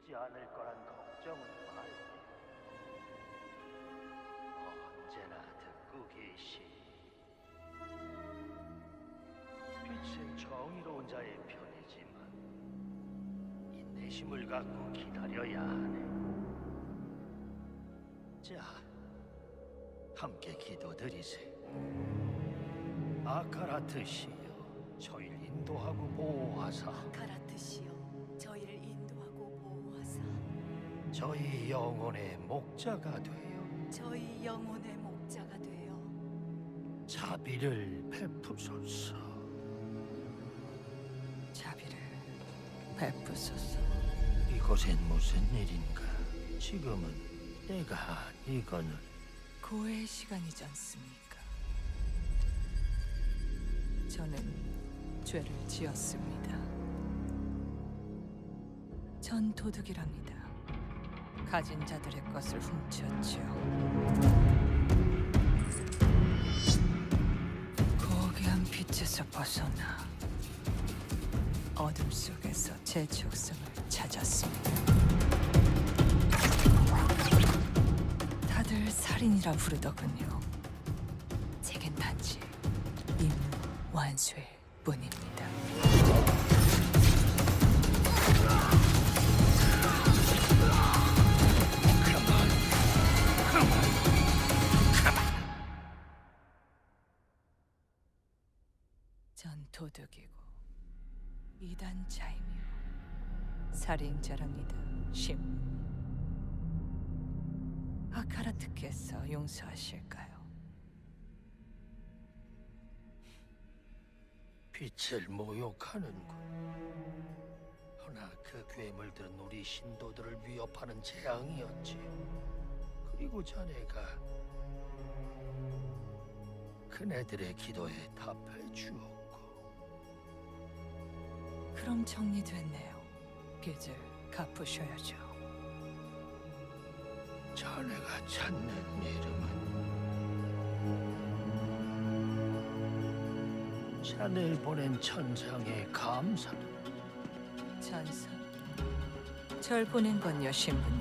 죽지 않을 거란 걱정은 말고 언제나 듣고 계시. 빛은 정의로운 자의 편이지만 인내심을 갖고 기다려야 하네. 자, 함께 기도드리세. 아카라트시여, 저희를 인도하고 보호하사. 아카라트시여, 저희를 인도하고 보호하사. 저희 영혼의 목자가 되어 저희 영혼의 목자가 되어 자비를 베푸소서. 자비를 베푸소서. 이곳엔 무슨 일인가? 지금은 내가 이거는 고해의 시간이지 않습니까? 저는 죄를 지었습니다. 전 도둑이랍니다. 가진 자들의 것을 훔쳤죠. 고귀한 빛에서 벗어나 어둠 속에서 제 적성을 찾았습니다. 다들 살인이라 부르더군요. 제겐 단지 임무 완수일 뿐입니다. 전 도둑이고 이단자이며 살인자랍니다. 신부님, 아카라트께서 용서하실까요? 빛을 모욕하는군. 허나 그 괴물들은 우리 신도들을 위협하는 재앙이었지. 그리고 자네가 그네들의 기도에 답해 주었고. 그럼 정리됐네요. 빚을 갚으셔야죠. 자네가 찾는 이름은 자네를 보낸 천상의 감사다. 천상? 절 보낸 건요, 신부님.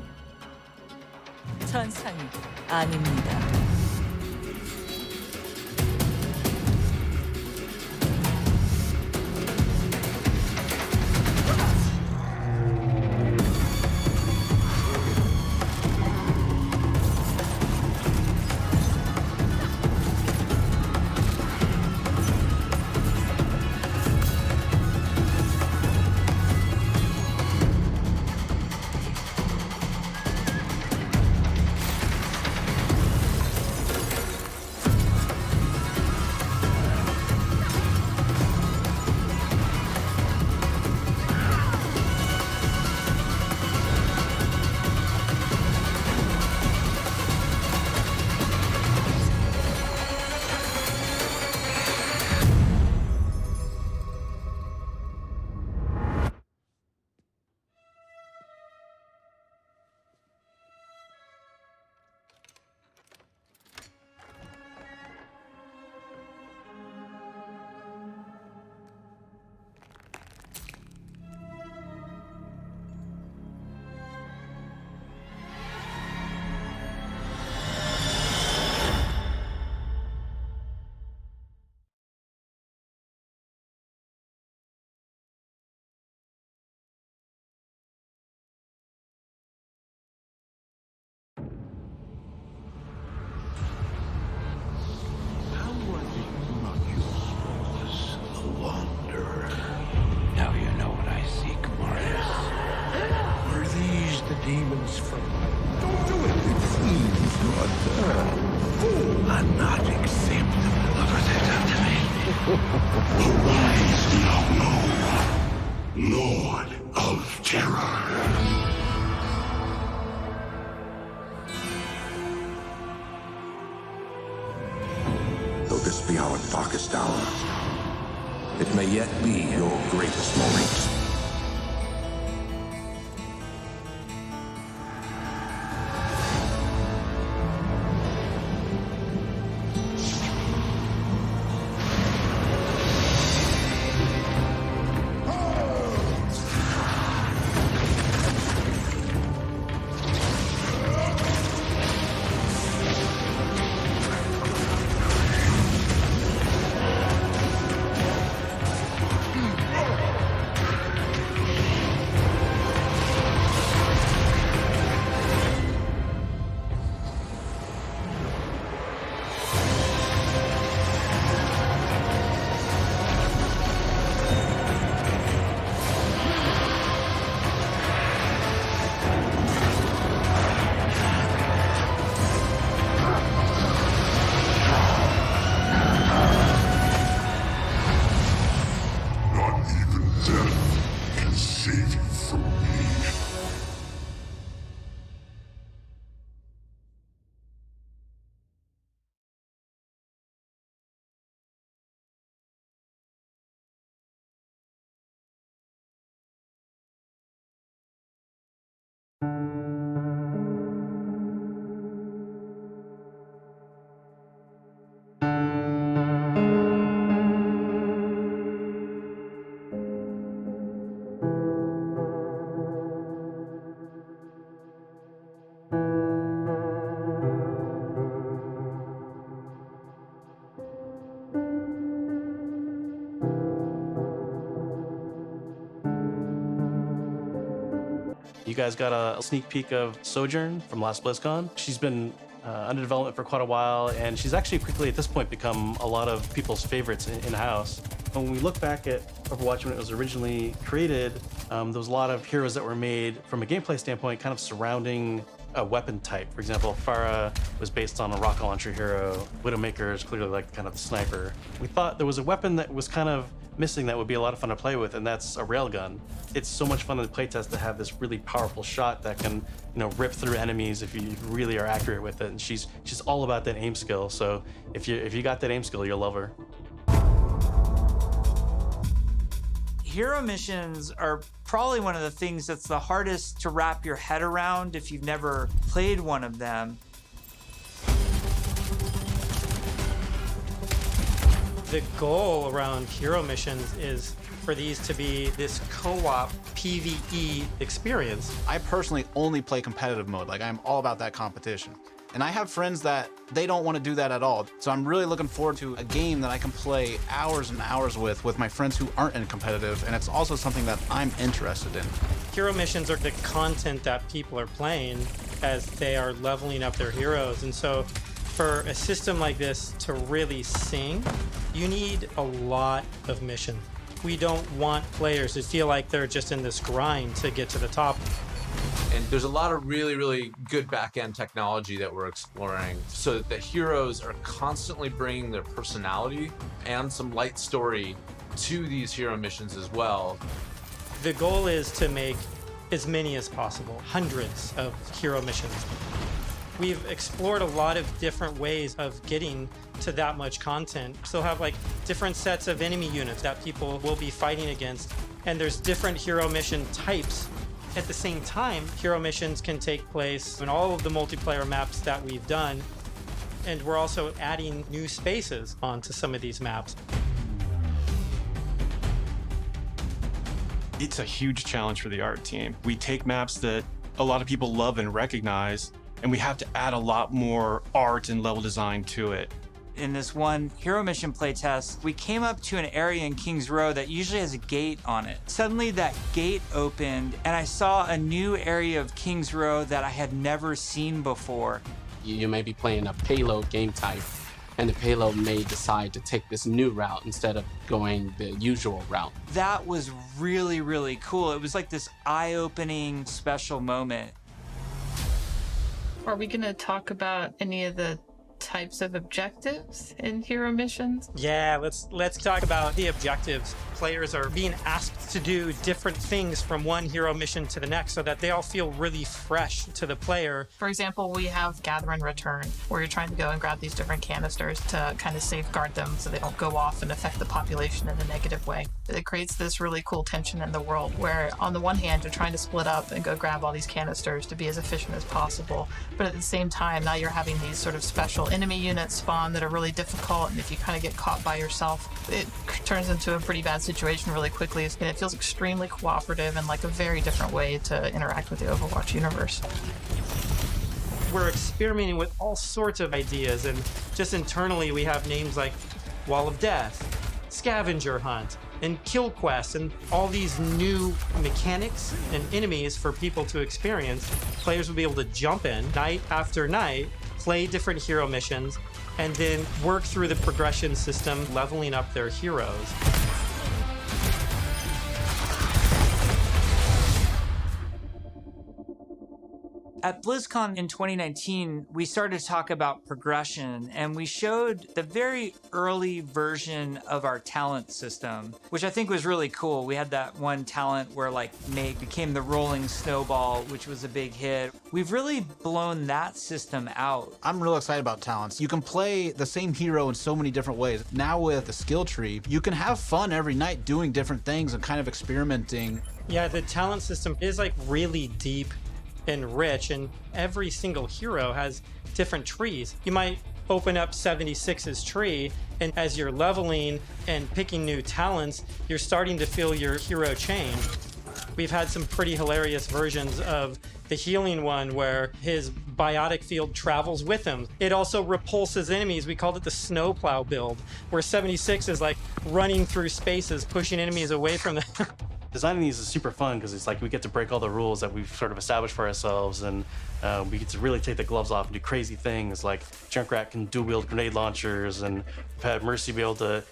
천상이 아닙니다. Demons from don't do it. It seems your turn. I'm not acceptable. The wise now know, Lord of Terror. Though this be our darkest hour, it may yet be your greatest moment. save you from me. You guys got a sneak peek of Sojourn from last BlizzCon. She's been under development for quite a while, and she's actually quickly at this point become a lot of people's favorites in-house. When we look back at Overwatch when it was originally created, there was a lot of heroes that were made from a gameplay standpoint kind of surrounding a weapon type. For example, Pharah was based on a rocket launcher hero. Widowmaker is clearly like kind of the sniper. We thought there was a weapon that was kind of missing that would be a lot of fun to play with, and that's a railgun. It's so much fun in the playtest to have this really powerful shot that can, rip through enemies if you really are accurate with it. And she's all about that aim skill. So if you got that aim skill, you'll love her. Hero missions are probably one of the things that's the hardest to wrap your head around if you've never played one of them. The goal around hero missions is for these to be this co-op PvE experience. I personally only play competitive mode. Like, I'm all about that competition. And I have friends that they don't want to do that at all. So I'm really looking forward to a game that I can play hours and hours with my friends who aren't in competitive. And it's also something that I'm interested in. Hero missions are the content that people are playing as they are leveling up their heroes. And so for a system like this to really sing, you need a lot of missions. We don't want players to feel like they're just in this grind to get to the top. And there's a lot of really, really good back-end technology that we're exploring so that the heroes are constantly bringing their personality and some light story to these hero missions as well. The goal is to make as many as possible, hundreds of hero missions. We've explored a lot of different ways of getting to that much content. So have like different sets of enemy units that people will be fighting against. And there's different hero mission types. At the same time, hero missions can take place in all of the multiplayer maps that we've done. And we're also adding new spaces onto some of these maps. It's a huge challenge for the art team. We take maps that a lot of people love and recognize, and we have to add a lot more art and level design to it. In this one hero mission playtest, we came up to an area in King's Row that usually has a gate on it. Suddenly that gate opened and I saw a new area of King's Row that I had never seen before. You may be playing a payload game type, and the payload may decide to take this new route instead of going the usual route. That was really, really cool. It was like this eye-opening special moment. Are we going to talk about any of the types of objectives in hero missions? Yeah, let's talk about the objectives. Players are being asked to do different things from one hero mission to the next so that they all feel really fresh to the player. For example, we have Gather and Return, where you're trying to go and grab these different canisters to kind of safeguard them so they don't go off and affect the population in a negative way. It creates this really cool tension in the world where on the one hand, you're trying to split up and go grab all these canisters to be as efficient as possible. But at the same time, now you're having these sort of special enemy units spawn that are really difficult. And if you kind of get caught by yourself, it turns into a pretty bad situation really quickly. And it feels extremely cooperative and like a very different way to interact with the Overwatch universe. We're experimenting with all sorts of ideas, and just internally we have names like Wall of Death, Scavenger Hunt, and Kill Quest, and all these new mechanics and enemies for people to experience. Players will be able to jump in night after night, play different hero missions, and then work through the progression system, leveling up their heroes. At BlizzCon in 2019, we started to talk about progression, and we showed the very early version of our talent system, which I think was really cool. We had that one talent where like Meg became the rolling snowball, which was a big hit. We've really blown that system out. I'm real excited about talents. You can play the same hero in so many different ways. Now with the skill tree, you can have fun every night doing different things and kind of experimenting. Yeah, the talent system is like really deep and rich, and every single hero has different trees. You might open up 76's tree, and as you're leveling and picking new talents, you're starting to feel your hero change. We've had some pretty hilarious versions of the healing one where his biotic field travels with him. It also repulses enemies. We called it the snowplow build, where 76 is like running through spaces, pushing enemies away from them. Designing these is super fun because it's like we get to break all the rules that we've sort of established for ourselves, and we get to really take the gloves off and do crazy things like Junkrat can dual wield grenade launchers, and we've had Mercy be able to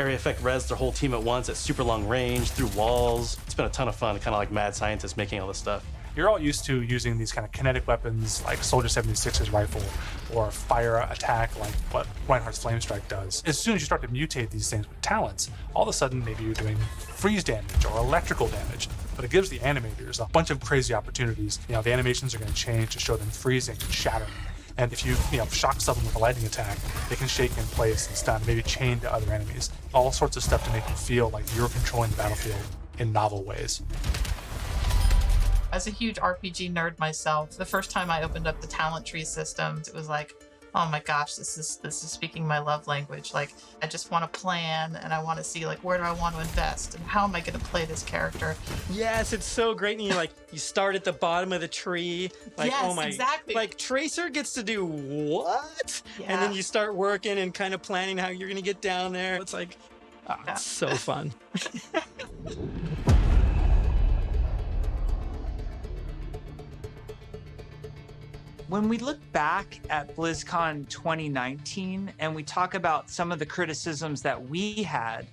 area effect res their whole team at once at super long range through walls. It's been a ton of fun, kind of like mad scientists making all this stuff. You're all used to using these kind of kinetic weapons like Soldier 76's rifle or fire attack like what Reinhardt's Flame Strike does. As soon as you start to mutate these things with talents, all of a sudden maybe you're doing freeze damage or electrical damage. But it gives the animators a bunch of crazy opportunities. You know, the animations are going to change to show them freezing and shattering. And if you shock someone with a lightning attack, they can shake in place and stun, maybe chain to other enemies. All sorts of stuff to make you feel like you're controlling the battlefield in novel ways. As a huge RPG nerd myself, the first time I opened up the talent tree systems, it was like, oh my gosh, this is speaking my love language. Like, I just want to plan, and I want to see like where do I want to invest and how am I going to play this character. Yes, it's so great. And you start at the bottom of the tree. Like, yes, oh my, exactly. Like Tracer gets to do what? Yeah. And then you start working and kind of planning how you're going to get down there. It's like, it's so fun. When we look back at BlizzCon 2019 and we talk about some of the criticisms that we had,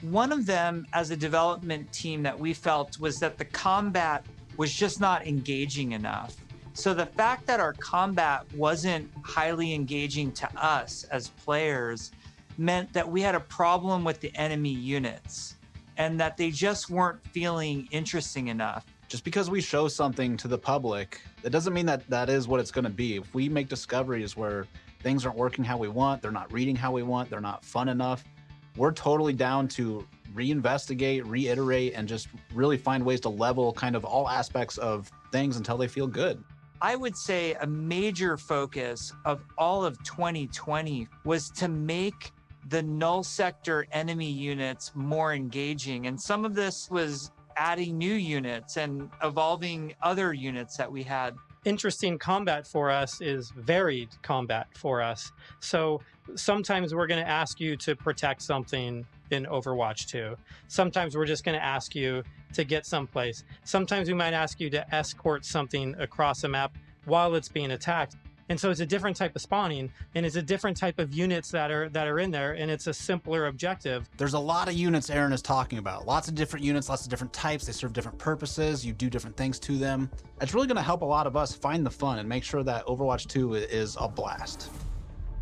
one of them as a development team that we felt was that the combat was just not engaging enough. So the fact that our combat wasn't highly engaging to us as players meant that we had a problem with the enemy units and that they just weren't feeling interesting enough. Just because we show something to the public, it doesn't mean that that is what it's going to be. If we make discoveries where things aren't working how we want, they're not reading how we want, they're not fun enough, we're totally down to reinvestigate, reiterate, and just really find ways to level kind of all aspects of things until they feel good. I would say a major focus of all of 2020 was to make the null sector enemy units more engaging. And some of this was adding new units and evolving other units that we had. Interesting combat for us is varied combat for us. So sometimes we're going to ask you to protect something in Overwatch 2. Sometimes we're just going to ask you to get someplace. Sometimes we might ask you to escort something across a map while it's being attacked. And so it's a different type of spawning, and it's a different type of units that are in there, and it's a simpler objective. There's a lot of units Aaron is talking about. Lots of different units, lots of different types. They serve different purposes. You do different things to them. It's really going to help a lot of us find the fun and make sure that Overwatch 2 is a blast.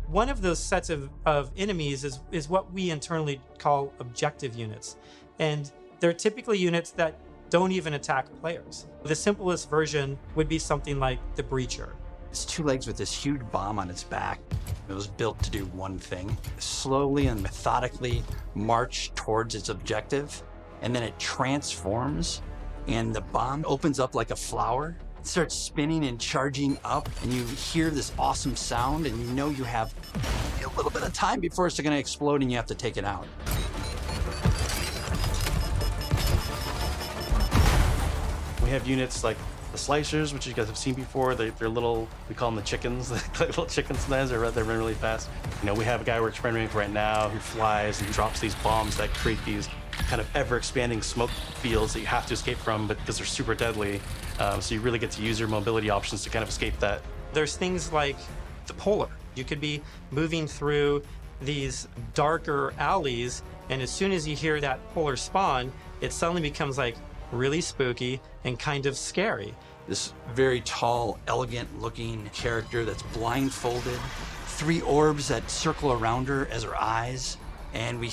One of those sets of enemies is what we internally call objective units. And they're typically units that don't even attack players. The simplest version would be something like the Breacher. It's two legs with this huge bomb on its back. It was built to do one thing, slowly and methodically march towards its objective, and then it transforms, and the bomb opens up like a flower. It starts spinning and charging up, and you hear this awesome sound, and you know you have a little bit of time before it's going to explode and you have to take it out. We have units like the slicers, which you guys have seen before. They're little, we call them the chickens. They're little chicken snares. They run really fast. You know, we have a guy we're rendering right now who flies and drops these bombs that create these kind of ever-expanding smoke fields that you have to escape from, but because they're super deadly. So you really get to use your mobility options to kind of escape that. There's things like the Polar. You could be moving through these darker alleys, and as soon as you hear that Polar spawn, it suddenly becomes like really spooky and kind of scary. this very tall, elegant-looking character that's blindfolded, 3 orbs that circle around her as her eyes, and we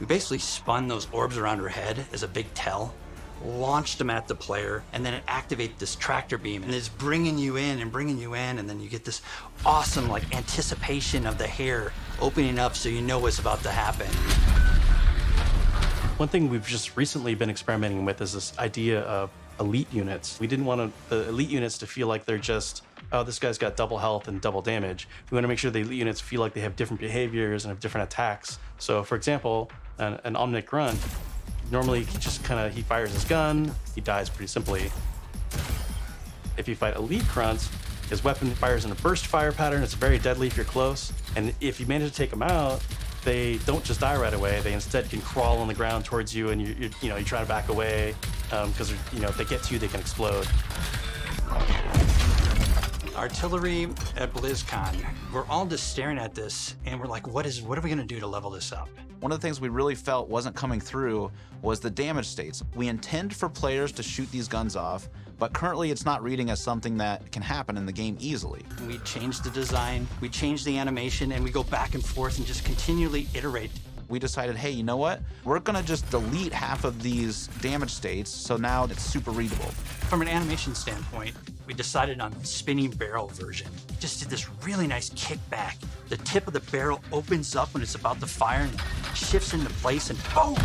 basically spun those orbs around her head as a big tell, launched them at the player, and then it activates this tractor beam, and it's bringing you in, and then you get this awesome like anticipation of the hair opening up so you know what's about to happen. One thing we've just recently been experimenting with is this idea of elite units. We didn't want the elite units to feel like they're just, oh, this guy's got double health and double damage. We want to make sure the elite units feel like they have different behaviors and have different attacks. So for example, an Omnic Grunt, normally he fires his gun, he dies pretty simply. If you fight elite grunts, his weapon fires in a burst fire pattern. It's very deadly if you're close. And if you manage to take them out, they don't just die right away. They instead can crawl on the ground towards you, and you try to back away because if they get to you, they can explode. Artillery at BlizzCon, we're all just staring at this, and we're like, what are we gonna do to level this up? One of the things we really felt wasn't coming through was the damage states. We intend for players to shoot these guns off, but currently it's not reading as something that can happen in the game easily. We changed the design, we changed the animation, and we go back and forth and just continually iterate. We decided, hey, you know what? We're gonna just delete half of these damage states, so now it's super readable. From an animation standpoint, we decided on the spinning barrel version. Just did this really nice kickback. The tip of the barrel opens up when it's about to fire and shifts into place and boom!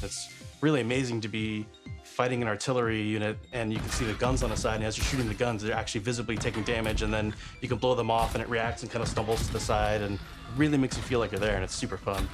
It's really amazing to be fighting an artillery unit and you can see the guns on the side, and as you're shooting the guns, they're actually visibly taking damage, and then you can blow them off and it reacts and kind of stumbles to the side and really makes you feel like you're there, and it's super fun.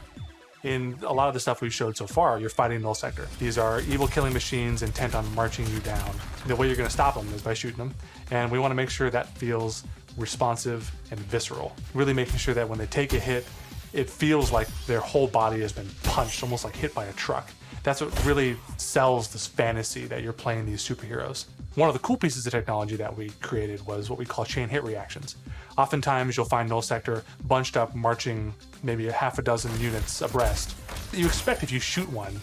In a lot of the stuff we've showed so far, you're fighting null sector. These are evil killing machines intent on marching you down. The way you're going to stop them is by shooting them, and we want to make sure that feels responsive and visceral. Really making sure that when they take a hit, it feels like their whole body has been punched, almost like hit by a truck. That's what really sells this fantasy that you're playing these superheroes. One of the cool pieces of technology that we created was what we call chain hit reactions. Oftentimes you'll find null sector bunched up, marching maybe a half a dozen units abreast. You expect if you shoot one,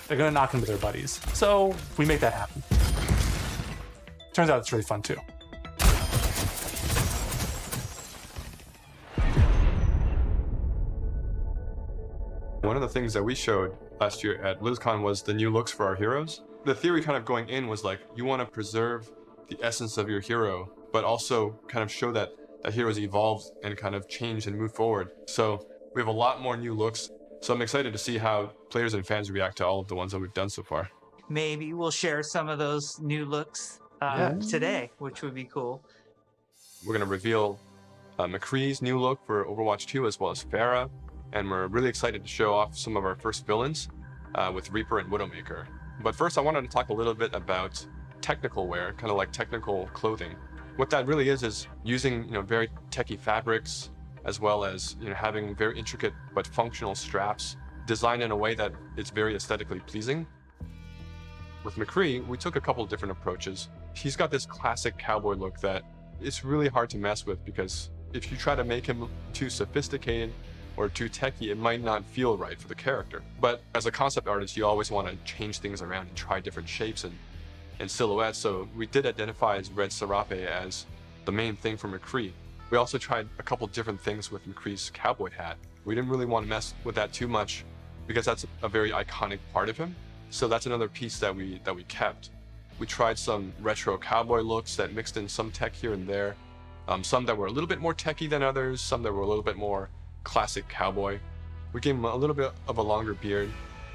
they're gonna knock into their buddies. So we make that happen. Turns out it's really fun too. One of the things that we showed last year at BlizzCon was the new looks for our heroes. The theory kind of going in was like, you want to preserve the essence of your hero, but also kind of show that that hero's evolved and kind of changed and moved forward. So we have a lot more new looks. So I'm excited to see how players and fans react to all of the ones that we've done so far. Maybe we'll share some of those new looks today, which would be cool. We're going to reveal McCree's new look for Overwatch 2 as well as Pharah. And we're really excited to show off some of our first villains with Reaper and Widowmaker. But first, I wanted to talk a little bit about technical wear, kind of like technical clothing. What that really is using very techie fabrics, as well as having very intricate but functional straps designed in a way that it's very aesthetically pleasing. With McCree, we took a couple of different approaches. He's got this classic cowboy look that it's really hard to mess with, because if you try to make him too sophisticated or too techy, it might not feel right for the character. But as a concept artist, you always want to change things around and try different shapes and silhouettes. So we did identify as Red Serape as the main thing for McCree. We also tried a couple different things with McCree's cowboy hat. We didn't really want to mess with that too much because that's a very iconic part of him. So that's another piece that we kept. We tried some retro cowboy looks that mixed in some tech here and there. Some that were a little bit more techy than others, some that were a little bit more classic cowboy. We gave him a little bit of a longer beard,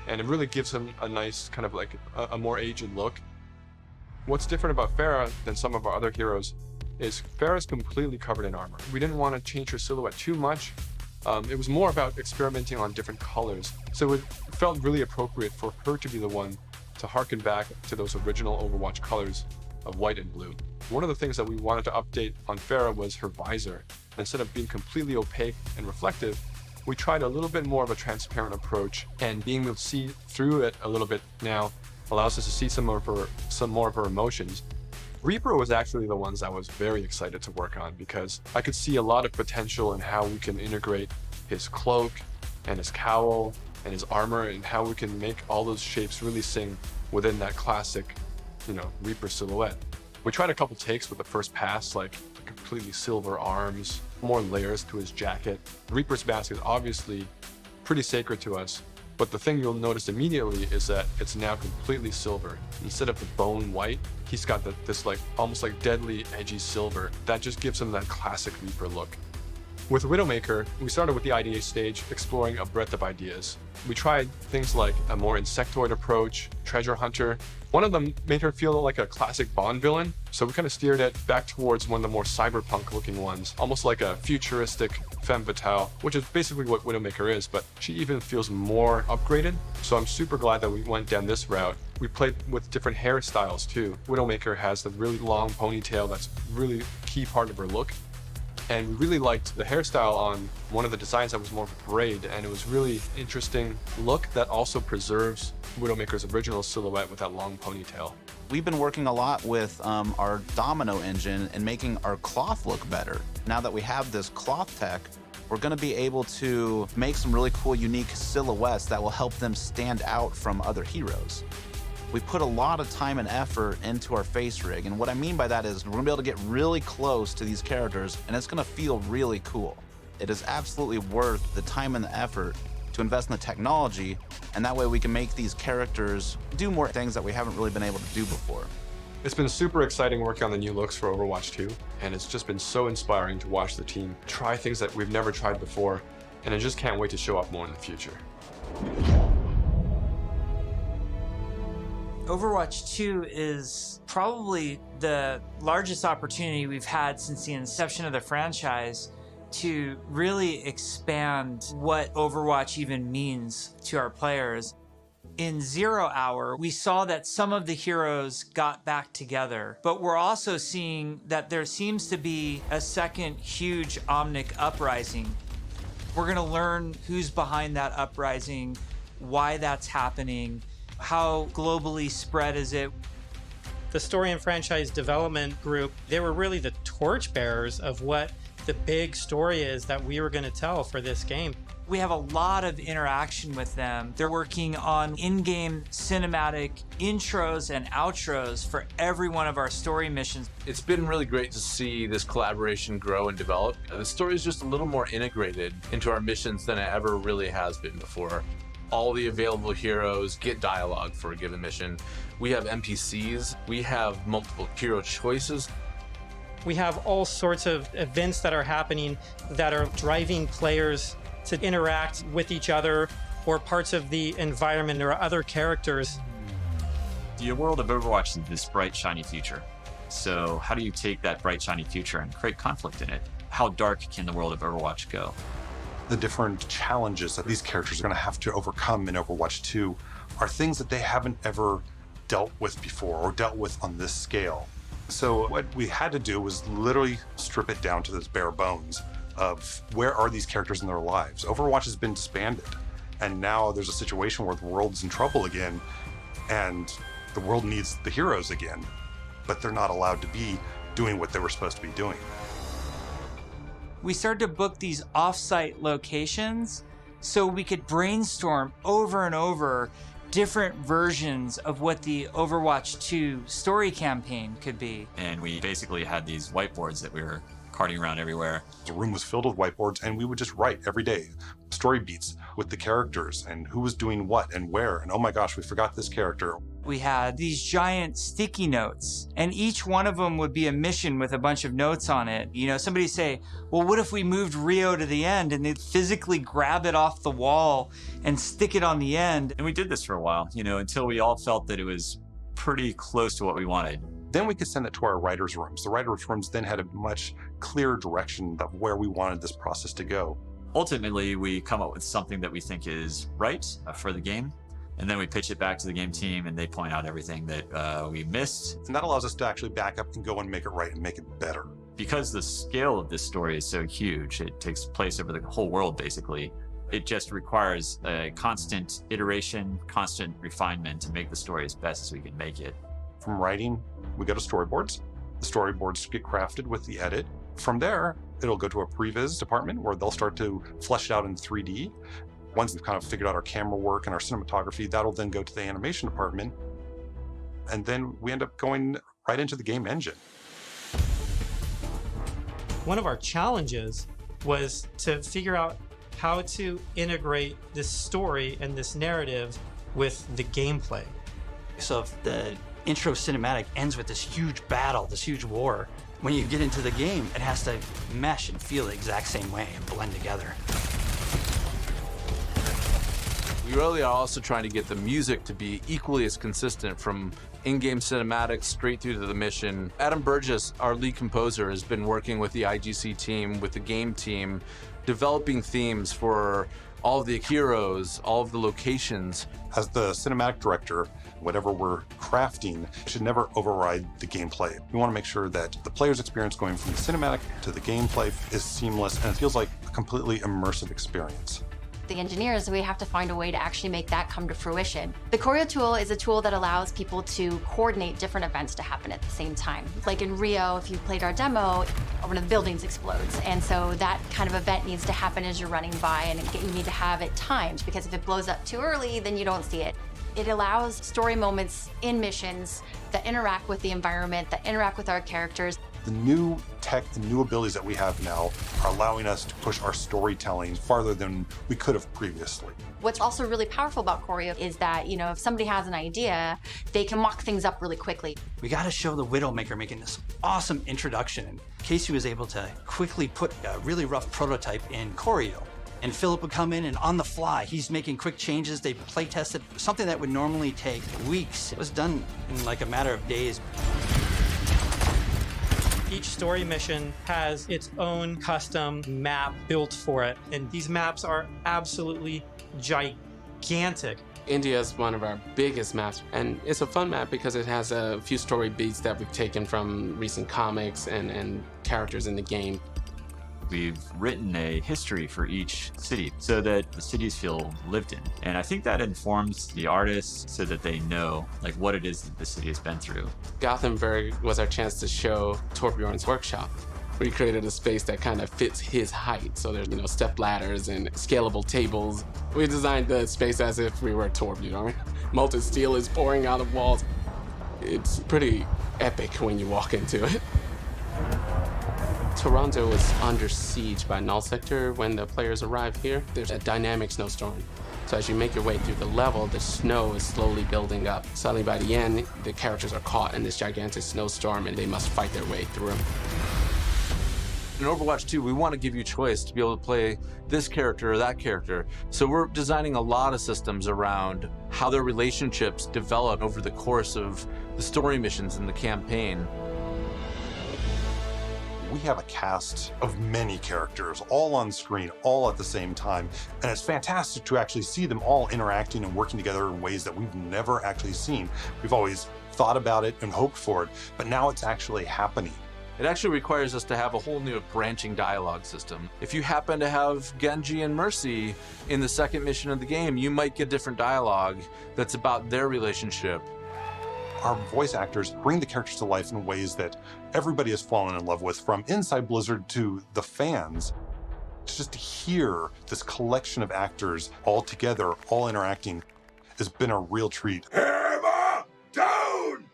and it really gives him a nice kind of like a more aged look. What's different about Pharah than some of our other heroes is Pharah's completely covered in armor. We didn't want to change her silhouette too much. It was more about experimenting on different colors. So it felt really appropriate for her to be the one to harken back to those original Overwatch colors of white and blue. One of the things that we wanted to update on Pharah was her visor. Instead of being completely opaque and reflective, we tried a little bit more of a transparent approach, and being able to see through it a little bit now allows us to see some more of her emotions. Reaper was actually the ones I was very excited to work on, because I could see a lot of potential in how we can integrate his cloak and his cowl and his armor, and how we can make all those shapes really sing within that classic, Reaper silhouette. We tried a couple takes with the first pass, like completely silver arms, more layers to his jacket. Reaper's mask is obviously pretty sacred to us, but the thing you'll notice immediately is that it's now completely silver. Instead of the bone white, he's got this like almost like deadly edgy silver that just gives him that classic Reaper look. With Widowmaker, we started with the idea stage, exploring a breadth of ideas. We tried things like a more insectoid approach, treasure hunter. One of them made her feel like a classic Bond villain, so we kind of steered it back towards one of the more cyberpunk looking ones, almost like a futuristic femme fatale, which is basically what Widowmaker is, but she even feels more upgraded. So I'm super glad that we went down this route. We played with different hairstyles too. Widowmaker has the really long ponytail that's really key part of her look. And we really liked the hairstyle on one of the designs that was more of a braid, and it was really interesting look that also preserves Widowmaker's original silhouette with that long ponytail. We've been working a lot with our domino engine and making our cloth look better. Now that we have this cloth tech, we're going to be able to make some really cool, unique silhouettes that will help them stand out from other heroes. We put a lot of time and effort into our face rig, and what I mean by that is we're gonna be able to get really close to these characters, and it's gonna feel really cool. It is absolutely worth the time and the effort to invest in the technology, and that way we can make these characters do more things that we haven't really been able to do before. It's been super exciting working on the new looks for Overwatch 2, and it's just been so inspiring to watch the team try things that we've never tried before, and I just can't wait to show off more in the future. Overwatch 2 is probably the largest opportunity we've had since the inception of the franchise to really expand what Overwatch even means to our players. In 0 Hour, we saw that some of the heroes got back together, but we're also seeing that there seems to be a second huge Omnic uprising. We're gonna learn who's behind that uprising, why that's happening, how globally spread is it. The story and franchise development group, they were really the torchbearers of what the big story is that we were going to tell for this game. We have a lot of interaction with them. They're working on in-game cinematic intros and outros for every one of our story missions. It's been really great to see this collaboration grow and develop. The story is just a little more integrated into our missions than it ever really has been before. All the available heroes get dialogue for a given mission. We have NPCs, we have multiple hero choices. We have all sorts of events that are happening that are driving players to interact with each other or parts of the environment or other characters. The world of Overwatch is this bright, shiny future. So how do you take that bright, shiny future and create conflict in it? How dark can the world of Overwatch go? The different challenges that these characters are going to have to overcome in Overwatch 2 are things that they haven't ever dealt with before or dealt with on this scale. So what we had to do was literally strip it down to this bare bones of where are these characters in their lives. Overwatch has been disbanded, and now there's a situation where the world's in trouble again, and the world needs the heroes again, but they're not allowed to be doing what they were supposed to be doing. We started to book these off-site locations so we could brainstorm over and over different versions of what the Overwatch 2 story campaign could be. And we basically had these whiteboards that we were carting around everywhere. The room was filled with whiteboards, and we would just write every day story beats with the characters and who was doing what and where. And oh my gosh, we forgot this character. We had these giant sticky notes, and each one of them would be a mission with a bunch of notes on it. You know, somebody say, well, what if we moved Rio to the end? And they'd physically grab it off the wall and stick it on the end. And we did this for a while, you know, until we all felt that it was pretty close to what we wanted. Then we could send it to our writers' rooms. The writers' rooms then had a much clearer direction of where we wanted this process to go. Ultimately, we come up with something that we think is right for the game. And then we pitch it back to the game team, and they point out everything that we missed. And that allows us to actually back up and go and make it right and make it better. Because the scale of this story is so huge, it takes place over the whole world, basically. It just requires a constant iteration, constant refinement to make the story as best as we can make it. From writing, we go to storyboards. The storyboards get crafted with the edit. From there, it'll go to a previs department where they'll start to flesh it out in 3D. Once we've kind of figured out our camera work and our cinematography, that'll then go to the animation department. And then we end up going right into the game engine. One of our challenges was to figure out how to integrate this story and this narrative with the gameplay. So if the intro cinematic ends with this huge battle, this huge war, when you get into the game, it has to mesh and feel the exact same way and blend together. We really are also trying to get the music to be equally as consistent from in-game cinematics straight through to the mission. Adam Burgess, our lead composer, has been working with the IGC team, with the game team, developing themes for all of the heroes, all of the locations. As the cinematic director, whatever we're crafting should never override the gameplay. We want to make sure that the player's experience going from the cinematic to the gameplay is seamless and it feels like a completely immersive experience. The engineers, we have to find a way to actually make that come to fruition. The choreo tool is a tool that allows people to coordinate different events to happen at the same time. Like in Rio, if you played our demo, one of the buildings explodes. And so that kind of event needs to happen as you're running by, and you need to have it timed, because if it blows up too early, then you don't see it. It allows story moments in missions that interact with the environment, that interact with our characters. The new tech and new abilities that we have now are allowing us to push our storytelling farther than we could have previously. What's also really powerful about choreo is that, if somebody has an idea, they can mock things up really quickly. We got to show the Widowmaker making this awesome introduction. Casey was able to quickly put a really rough prototype in choreo. And Philip would come in and on the fly, he's making quick changes. They play tested something that would normally take weeks. It was done in like a matter of days. Each story mission has its own custom map built for it, and these maps are absolutely gigantic. India is one of our biggest maps, and it's a fun map because it has a few story beats that we've taken from recent comics and characters in the game. We've written a history for each city so that the cities feel lived in. And I think that informs the artists so that they know what it is that the city has been through. Gothenburg was our chance to show Torbjorn's workshop. We created a space that kind of fits his height. So there's, step ladders and scalable tables. We designed the space as if we were Torbjorn. Molten steel is pouring out of walls. It's pretty epic when you walk into it. Toronto was under siege by Null Sector when the players arrive here. There's a dynamic snowstorm. So as you make your way through the level, the snow is slowly building up. Suddenly by the end, the characters are caught in this gigantic snowstorm and they must fight their way through. In Overwatch 2, we want to give you choice to be able to play this character or that character. So we're designing a lot of systems around how their relationships develop over the course of the story missions in the campaign. We have a cast of many characters, all on screen, all at the same time, and it's fantastic to actually see them all interacting and working together in ways that we've never actually seen. We've always thought about it and hoped for it, but now it's actually happening. It actually requires us to have a whole new branching dialogue system. If you happen to have Genji and Mercy in the second mission of the game, you might get different dialogue that's about their relationship. Our voice actors bring the characters to life in ways that everybody has fallen in love with, from inside Blizzard to the fans. Just to hear this collection of actors all together, all interacting, has been a real treat. Hammer down!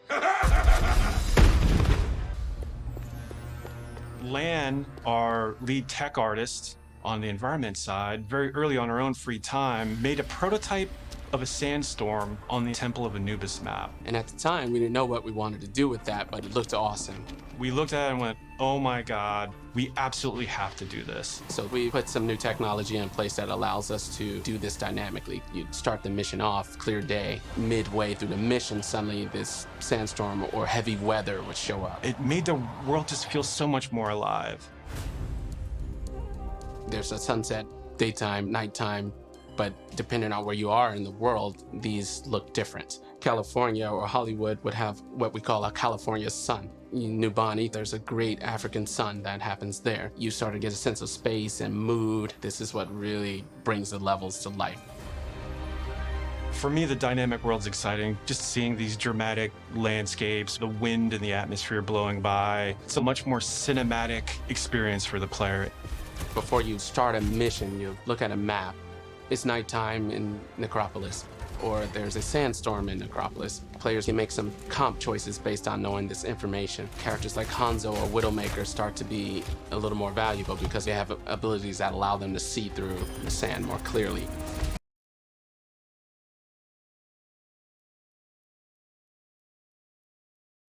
Lan, our lead tech artist on the environment side, very early on her own free time, made a prototype of a sandstorm on the Temple of Anubis map. And at the time, we didn't know what we wanted to do with that, but it looked awesome. We looked at it and went, oh my God, we absolutely have to do this. So we put some new technology in place that allows us to do this dynamically. You start the mission off, clear day. Midway through the mission, suddenly this sandstorm or heavy weather would show up. It made the world just feel so much more alive. There's a sunset, daytime, nighttime, but depending on where you are in the world, these look different. California or Hollywood would have what we call a California sun. In New Bonny, there's a great African sun that happens there. You start to get a sense of space and mood. This is what really brings the levels to life. For me, the dynamic world's exciting. Just seeing these dramatic landscapes, the wind and the atmosphere blowing by. It's a much more cinematic experience for the player. Before you start a mission, you look at a map. It's nighttime in Necropolis. or there's a sandstorm in Necropolis, players can make some comp choices based on knowing this information. Characters like Hanzo or Widowmaker start to be a little more valuable because they have abilities that allow them to see through the sand more clearly.